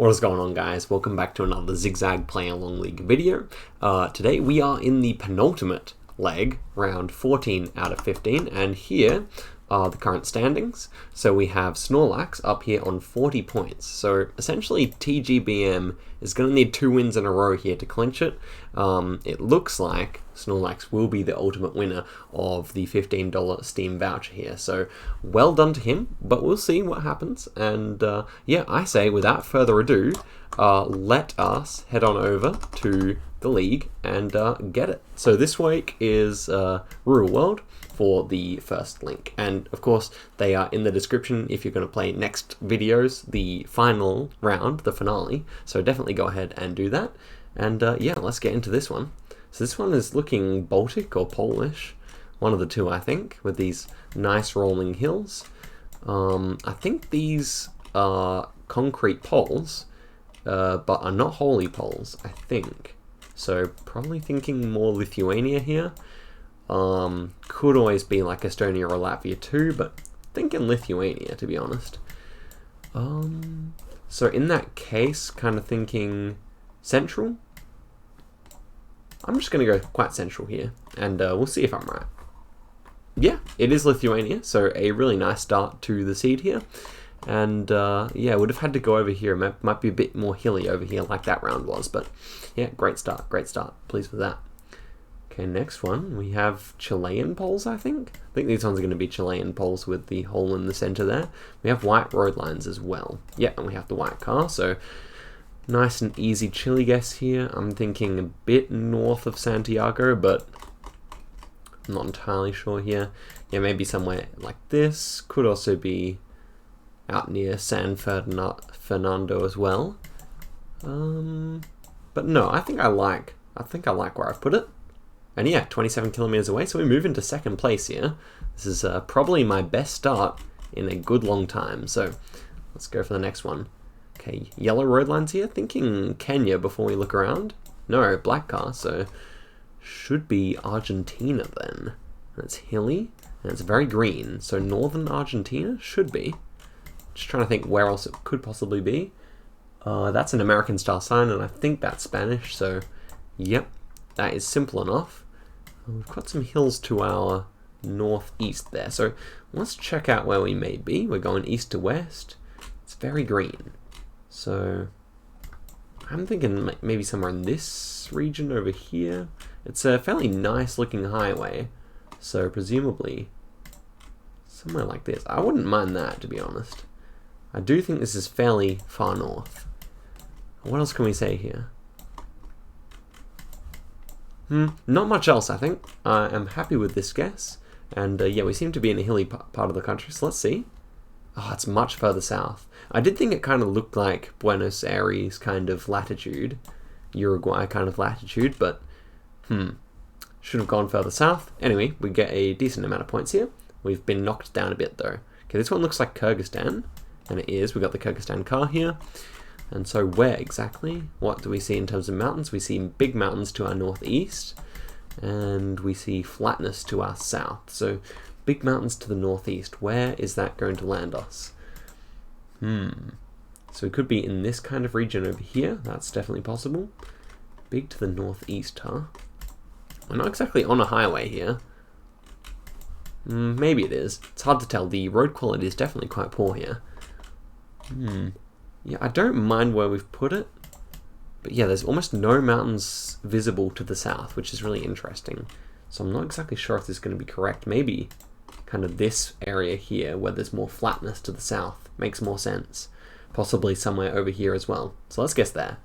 What is going on, guys? Welcome back to another Zigzag Play Along League video. Today we are in the penultimate leg, round 14 out of 15, and here are the current standings. So we have Snorlax up here on 40 points. So essentially TGBM is going to need 2 wins in a row here to clinch it. It looks like Snorlax will be the ultimate winner of the $15 Steam voucher here. So well done to him, but we'll see what happens. And yeah, I say without further ado, let us head on over to the league and get it. So this week is Rural World for the first link, and of course they are in the description if you're going to play next videos, the final round, the finale, so definitely go ahead and do that. And yeah, let's get into this one. So this one is looking Baltic or Polish, one of the two I think, with these nice rolling hills. I think these are concrete poles, but are not holy poles, I think. So probably thinking more Lithuania here. Could always be like Estonia or Latvia too, but thinking Lithuania, to be honest. So in that case, kind of thinking central. I'm just going to go quite central here, and we'll see if I'm right. Yeah, it is Lithuania, so a really nice start to the seed here. And yeah, would have had to go over here. It might be a bit more hilly over here like that round was, but yeah, great start, great start. Pleased with that. Okay, next one, we have Chilean poles, I think. I think these ones are going to be Chilean poles with the hole in the center there. We have white road lines as well. Yeah, and we have the white car, so nice and easy Chile guess here. I'm thinking a bit north of Santiago, but I'm not entirely sure here. Yeah, maybe somewhere like this. Could also be out near San Fernando as well. But no, I think I like where I've put it. And yeah, 27 kilometers away, so we move into second place here. This is probably my best start in a good long time, so let's go for the next one. Okay, yellow road lines here, thinking Kenya before we look around. No, black car, so should be Argentina then. And it's hilly, and it's very green, so northern Argentina should be. Just trying to think where else it could possibly be. That's an American style sign, and I think that's Spanish, so yep, that is simple enough. We've got some hills to our northeast there, so let's check out where we may be. We're going east to west. It's very green, so I'm thinking maybe somewhere in this region over here. It's a fairly nice looking highway, so presumably somewhere like this. I wouldn't mind that, to be honest. I do think this is fairly far north. What else can we say here? Not much else, I think. I am happy with this guess. And yeah, we seem to be in a hilly part of the country, so let's see. Oh, it's much further south. I did think it kind of looked like Buenos Aires kind of latitude, Uruguay kind of latitude, but should have gone further south. Anyway, we get a decent amount of points here. We've been knocked down a bit though. Okay, this one looks like Kyrgyzstan, and it is. We got the Kyrgyzstan car here. And so where exactly? What do we see in terms of mountains? We see big mountains to our northeast, and we see flatness to our south. So big mountains to the northeast. Where is that going to land us? So it could be in this kind of region over here. That's definitely possible. Big to the northeast, huh? We're not exactly on a highway here. Maybe it is. It's hard to tell. The road quality is definitely quite poor here. Yeah, I don't mind where we've put it, but yeah, there's almost no mountains visible to the south, which is really interesting. So I'm not exactly sure if this is going to be correct. Maybe kind of this area here where there's more flatness to the south makes more sense. Possibly somewhere over here as well. So let's guess there.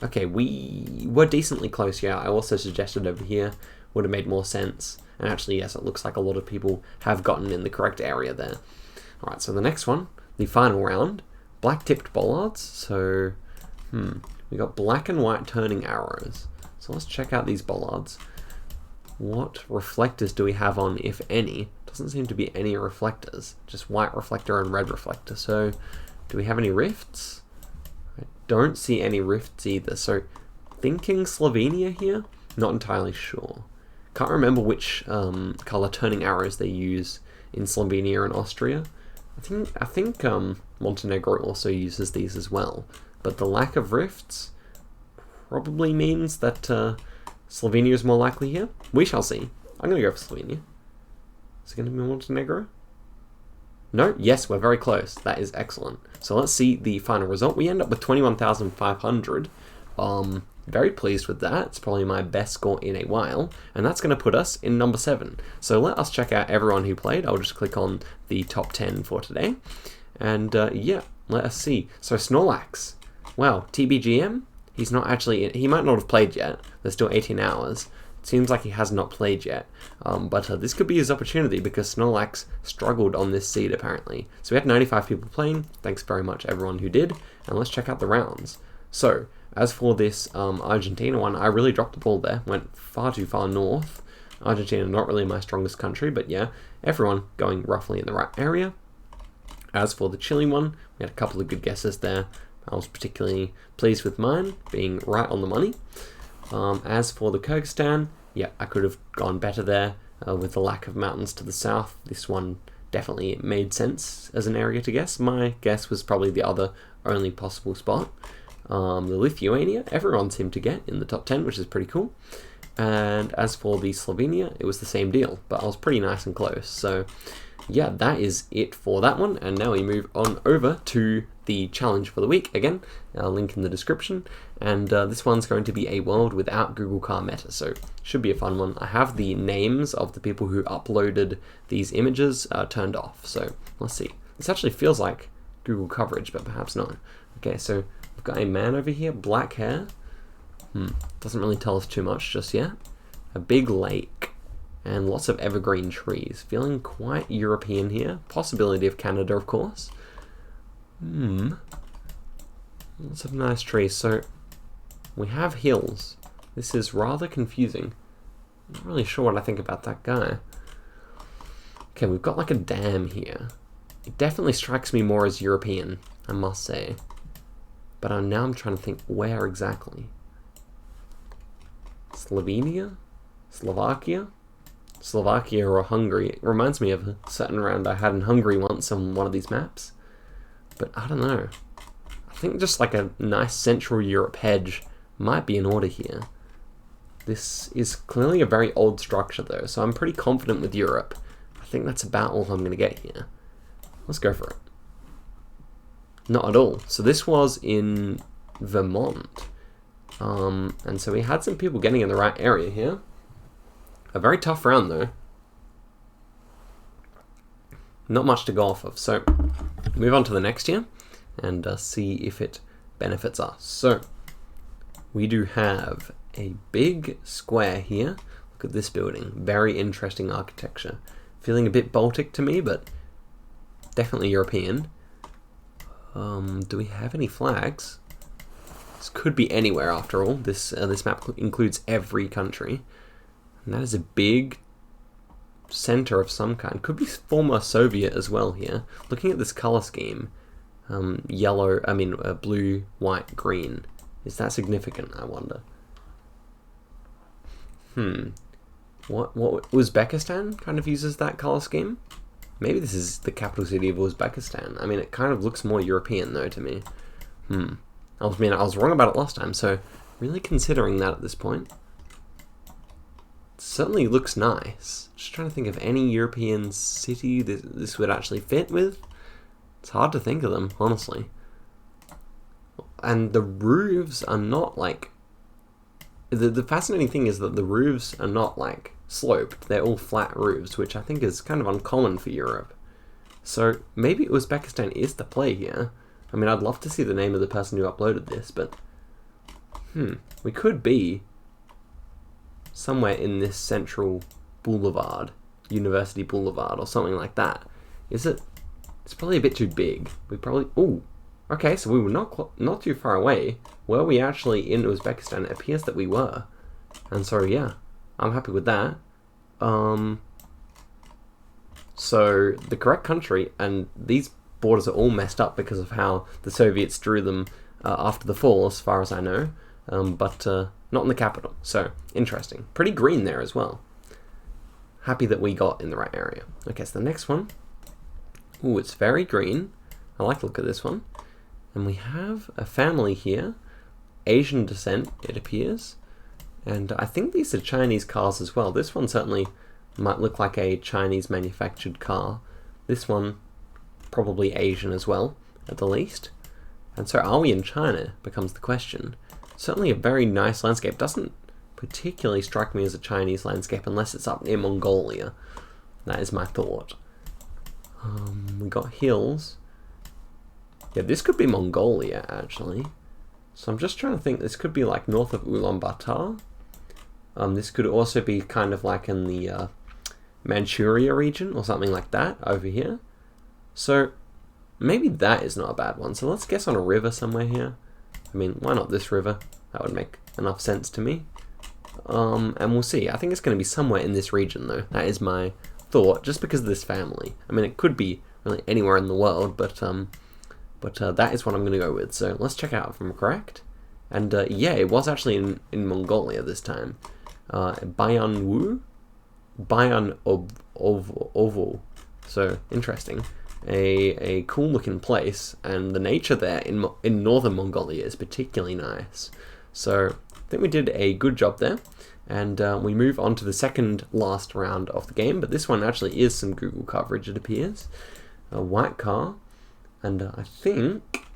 Okay, we were decently close here. I also suggested over here would have made more sense. And actually, yes, it looks like a lot of people have gotten in the correct area there. Alright, so the next one, the final round. Black tipped bollards, so we got black and white turning arrows. So let's check out these bollards. What reflectors do we have on, if any? Doesn't seem to be any reflectors, just white reflector and red reflector. So do we have any rifts? I don't see any rifts either, so thinking Slovenia here? Not entirely sure. Can't remember which color turning arrows they use in Slovenia and Austria. I think Montenegro also uses these as well. but the lack of rifts probably means that Slovenia is more likely here. We shall see. I'm going to go for Slovenia. Is it going to be Montenegro? No? Yes, we're very close. That is excellent. So let's see the final result. We end up with 21,500. Very pleased with that. It's probably my best score in a while. And that's going to put us in number 7. So let us check out everyone who played. I'll just click on the top 10 for today. And yeah, let us see. So Snorlax. Wow, TBGM? He's not actually... He might not have played yet. There's still 18 hours. Seems like he has not played yet, but this could be his opportunity because Snorlax struggled on this seed apparently. So we had 95 people playing. Thanks very much everyone who did, and let's check out the rounds. So as for this Argentina one, I really dropped the ball there, went far too far north. Argentina not really my strongest country, but yeah, everyone going roughly in the right area. As for the Chile one, we had a couple of good guesses there. I was particularly pleased with mine being right on the money. As for the Kyrgyzstan, yeah, I could have gone better there with the lack of mountains to the south. This one definitely made sense as an area to guess. My guess was probably the other only possible spot. The Lithuania, everyone seemed to get in the top 10, which is pretty cool. And as for the Slovenia, it was the same deal, but I was pretty nice and close. So yeah, that is it for that one. And now we move on over to the challenge for the week. Again, I'll link in the description. And this one's going to be a world without Google Car Meta, so should be a fun one. I have the names of the people who uploaded these images turned off, so let's see. This actually feels like Google coverage, but perhaps not. Okay, so we've got a man over here, black hair. Doesn't really tell us too much just yet. A big lake and lots of evergreen trees. Feeling quite European here. Possibility of Canada, of course. Lots of nice trees. So we have hills. This is rather confusing. I'm not really sure what I think about that guy. Okay, we've got like a dam here. It definitely strikes me more as European, I must say. But now I'm trying to think where exactly. Slovenia? Slovakia? Slovakia or Hungary. It reminds me of a certain round I had in Hungary once on one of these maps. But I don't know. I think just like a nice Central Europe hedge might be in order here. This is clearly a very old structure though, so I'm pretty confident with Europe. I think that's about all I'm going to get here. Let's go for it. Not at all. So this was in Vermont. And so we had some people getting in the right area here. A very tough round though. Not much to go off of. So move on to the next year and see if it benefits us. So we do have a big square here. Look at this building. Very interesting architecture. Feeling a bit Baltic to me, but definitely European. Do we have any flags? This could be anywhere after all. This map includes every country. And that is a big center of some kind. Could be former Soviet as well here. Looking at this color scheme. Blue, white, green. Is that significant, I wonder? What Uzbekistan kind of uses that color scheme? Maybe this is the capital city of Uzbekistan. I mean, it kind of looks more European though to me. I was wrong about it last time, so really considering that at this point. It certainly looks nice. Just trying to think of any European city this would actually fit with. It's hard to think of them, honestly. And the roofs are not like... The fascinating thing is that the roofs are not like sloped. They're all flat roofs, which I think is kind of uncommon for Europe. So maybe Uzbekistan is the play here. I mean, I'd love to see the name of the person who uploaded this, but... we could be somewhere in this central boulevard, University Boulevard, or something like that. Is it? It's probably a bit too big. We probably... Ooh! Okay, so we were not too far away. Were we actually in Uzbekistan? It appears that we were. And so, yeah, I'm happy with that. So, the correct country, and these borders are all messed up because of how the Soviets drew them after the fall, as far as I know. But not in the capital. So, interesting. Pretty green there as well. Happy that we got in the right area. Okay, so the next one. Ooh, it's very green. I like the look of this one. And we have a family here, Asian descent, it appears. And I think these are Chinese cars as well. This one certainly might look like a Chinese manufactured car. This one, probably Asian as well, at the least. And so are we in China, becomes the question. Certainly a very nice landscape. Doesn't particularly strike me as a Chinese landscape unless it's up near Mongolia. That is my thought. We got hills. Yeah, this could be Mongolia, actually. So I'm just trying to think, this could be like north of Ulaanbaatar. This could also be kind of like in the Manchuria region or something like that over here. So maybe that is not a bad one. So let's guess on a river somewhere here. I mean, why not this river? That would make enough sense to me. And we'll see. I think it's going to be somewhere in this region though. That is my thought, just because of this family. I mean, it could be really anywhere in the world, but that is what I'm going to go with. So let's check out if I'm correct. And yeah, it was actually in Mongolia this time. Bayan Ovo. So interesting. A cool looking place, and the nature there in northern Mongolia is particularly nice. So I think we did a good job there. And we move on to the second last round of the game, but this one actually is some Google coverage, it appears. A white car, and I think,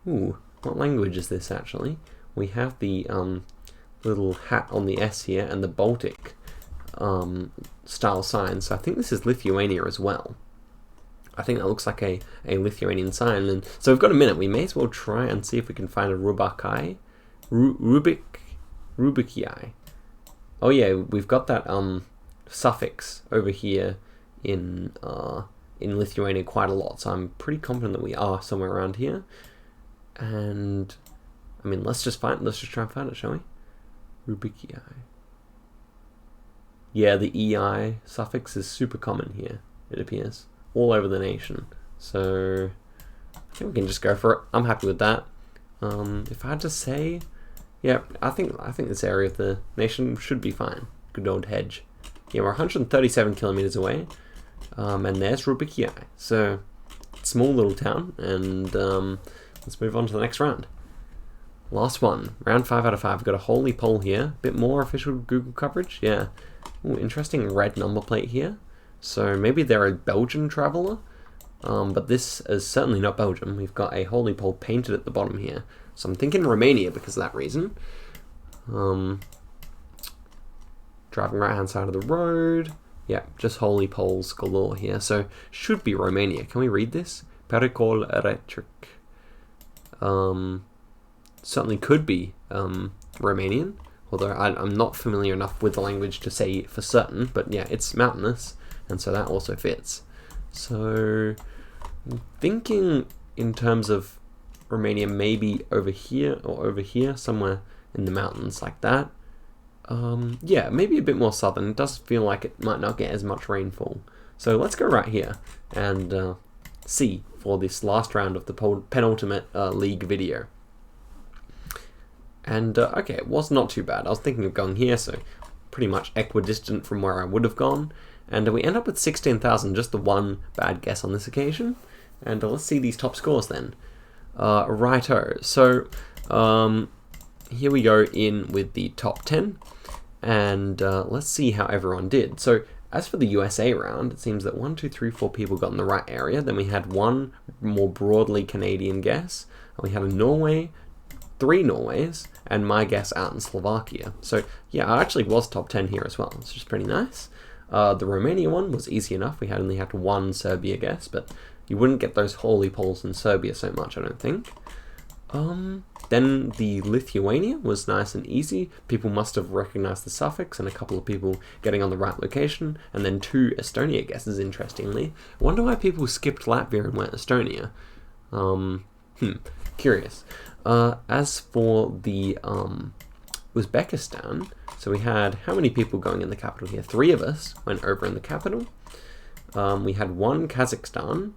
ooh, what language is this actually? We have the little hat on the S here and the Baltic style sign, so I think this is Lithuania as well. I think that looks like a Lithuanian sign, and so we've got a minute. We may as well try and see if we can find a Rubikai. Rubikai. Oh yeah, we've got that suffix over here in Lithuania quite a lot, so I'm pretty confident that we are somewhere around here. And I mean, let's just try and find it, shall we? Rubikai. Yeah, the EI suffix is super common here, it appears, all over the nation. So I think we can just go for it. I'm happy with that. If I had to say, yeah, I think this area of the nation should be fine. Good old hedge. Yeah, we're 137 kilometers away, and there's Rubikai. So small little town, and let's move on to the next round. Last one, round 5 out of 5. We've got a holy pole here. A bit more official Google coverage. Yeah. Ooh, interesting red number plate here. So maybe they're a Belgian traveler, but this is certainly not Belgium. We've got a holy pole painted at the bottom here. So I'm thinking Romania because of that reason. Driving right hand side of the road. Yeah, just holy poles galore here. So should be Romania. Can we read this? Pericol electric. Certainly could be Romanian, although I'm not familiar enough with the language to say for certain, but yeah, it's mountainous, and so that also fits. So I'm thinking in terms of Romania, maybe over here or over here, somewhere in the mountains like that. Yeah, maybe a bit more southern. It does feel like it might not get as much rainfall. So let's go right here and see for this last round of the penultimate league video. And okay, it was not too bad. I was thinking of going here, so pretty much equidistant from where I would have gone. And we end up with 16,000, just the one bad guess on this occasion. And let's see these top scores then. Righto, so here we go in with the top 10. And let's see how everyone did. So as for the USA round, it seems that 1, 2, 3, 4 people got in the right area. Then we had one more broadly Canadian guess. We had a Norway, 3 Norways, and my guess out in Slovakia. So yeah, I actually was top 10 here as well, which is pretty nice. The Romania one was easy enough. We only had one Serbia guess, but you wouldn't get those holy poles in Serbia so much, I don't think. Then the Lithuania was nice and easy. People must have recognized the suffix, and a couple of people getting on the right location. And then 2 Estonia guesses, interestingly. I wonder why people skipped Latvia and went Estonia. Curious. As for the Uzbekistan, so we had how many people going in the capital here? 3 of us went over in the capital. We had 1 Kazakhstan,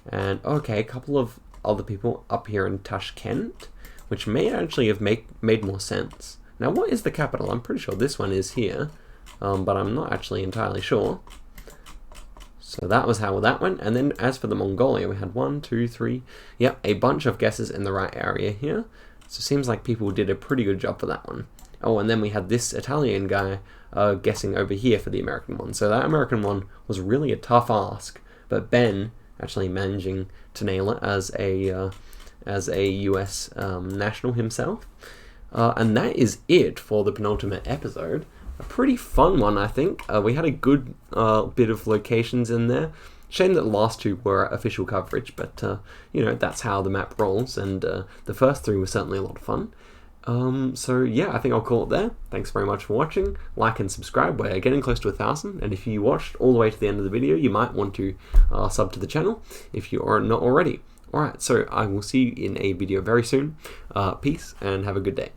and okay, a couple of other people up here in Tashkent, which may actually have made more sense. Now, what is the capital? I'm pretty sure this one is here, but I'm not actually entirely sure. So that was how that went. And then as for the Mongolia, we had 1, 2, 3, yep, a bunch of guesses in the right area here. So it seems like people did a pretty good job for that one. Oh, and then we had this Italian guy guessing over here for the American one. So that American one was really a tough ask, but Ben actually managing to nail it as a US national himself. And that is it for the penultimate episode. A pretty fun one, I think. We had a good bit of locations in there. Shame that the last two were official coverage, but you know, that's how the map rolls, and the first three were certainly a lot of fun. So yeah, I think I'll call it there. Thanks very much for watching. Like and subscribe. We're getting close to 1,000, and if you watched all the way to the end of the video, you might want to sub to the channel if you are not already. Alright, so I will see you in a video very soon. Peace, and have a good day.